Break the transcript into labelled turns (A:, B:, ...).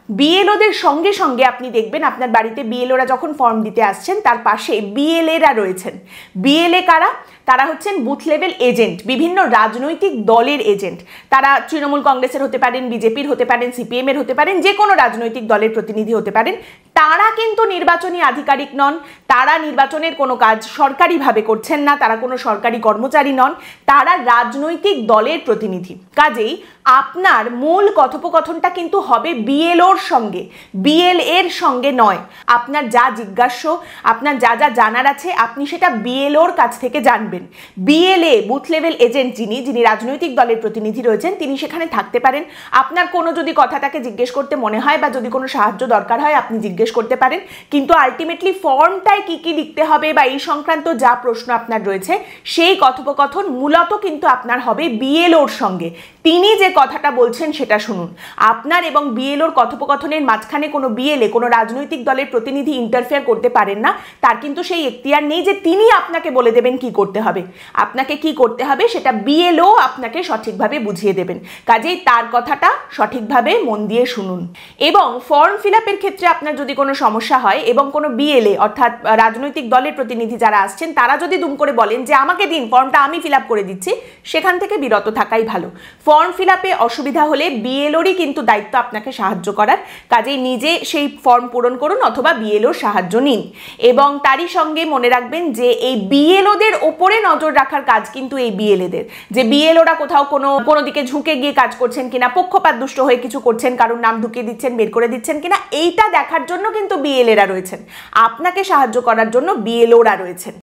A: বিএলওদের সঙ্গে সঙ্গে আপনি দেখবেন আপনার বাড়িতে বিএলওরা যখন ফর্ম দিতে আসছেন তার পাশে বিএলএরা রয়েছেন। বিএলএ কারা? তারা হচ্ছেন বুথ লেভেল এজেন্ট, বিভিন্ন রাজনৈতিক দলের এজেন্ট। তারা তৃণমূল কংগ্রেসের হতে পারেন, বিজেপির হতে পারেন, সিপিএম এর হতে পারেন, যে কোনো রাজনৈতিক দলের প্রতিনিধি হতে পারেন। তারা কিন্তু নির্বাচনী আধিকারিক নন, তারা নির্বাচনের কোনো কাজ সরকারিভাবে করছেন না, তারা কোনো সরকারি কর্মচারী নন, তারা রাজনৈতিক দলের প্রতিনিধি। কাজেই আপনার মূল কথোপকথনটা কিন্তু হবে বিএলওর সঙ্গে, বিএলএর সঙ্গে নয়। আপনার যা জিজ্ঞাস্য, আপনার যা যা জানার আছে আপনি সেটা বিএলওর কাছ থেকে জানবেন। বিএলএ বুথ লেভেল এজেন্ট যিনি রাজনৈতিক দলের প্রতিনিধি রয়েছেন তিনি সেখানে থাকতে পারেন। আপনার কোনো যদি কথাটাকে জিজ্ঞেস করতে মনে হয় বা যদি কোনো সাহায্য দরকার হয় আপনি জিজ্ঞেস করতে পারেন, কিন্তু আলটিমেটলি ফর্মটায় কি কি লিখতে হবে বা এই সংক্রান্ত যা প্রশ্ন আপনার রয়েছে সেই কথোপকথন মূলত কিন্তু আপনার হবে বিএলওর সঙ্গে। তিনি যে কথাটা বলছেন সেটা শুনুন। আপনার এবং বিএলওর কথোপকথনের মাঝখানে কোনো বিএলএ, কোনো রাজনৈতিক দলের প্রতিনিধি ইন্টারফেয়ার করতে পারেন না। তার কিন্তু সেই এখতিয়ার নেই যে তিনি আপনাকে বলে দেবেন কি করতে হবে। আপনাকে কি করতে হবে সেটা বিএলও আপনাকে সঠিকভাবে বুঝিয়ে দেবেন। কাজেই তার কথাটা সঠিকভাবে মন দিয়ে শুনুন। এবং ফর্ম ফিল আপের ক্ষেত্রে আপনার যদি কোনো সমস্যা হয় এবং কোনো বিএলএ অর্থাৎ রাজনৈতিক দলের প্রতিনিধি যারা আসছেন তারা যদি দুম করে বলেন যে আমাকে দিন, ফর্মটা আমি ফিল আপ করে দিচ্ছি, সেখান থেকে বিরত থাকাই ভালো। ফর্ম ফিল আপে অসুবিধা হলে বিএলওরই কিন্তু দায়িত্ব আপনাকে সাহায্য করার। কাজেই নিজে সেই ফর্ম পূরণ করুন অথবা বিএলওর সাহায্য নিন। এবং তারই সঙ্গে মনে রাখবেন যে এই বিএলওদের ওপরে নজর রাখার কাজ কিন্তু এই বিএলএদের, যে বিএলওরা কোথাও কোনো দিকে ঝুঁকে গিয়ে কাজ করছেন কিনা, পক্ষপাত দুষ্ট হয়ে কিছু করছেন, কারোর নাম ঢুকিয়ে দিচ্ছেন, বের করে দিচ্ছেন কিনা, এইটা দেখার জন্য কিন্তু বিএলএরা রয়েছেন। আপনাকে সাহায্য করার জন্য বিএলওরা রয়েছেন।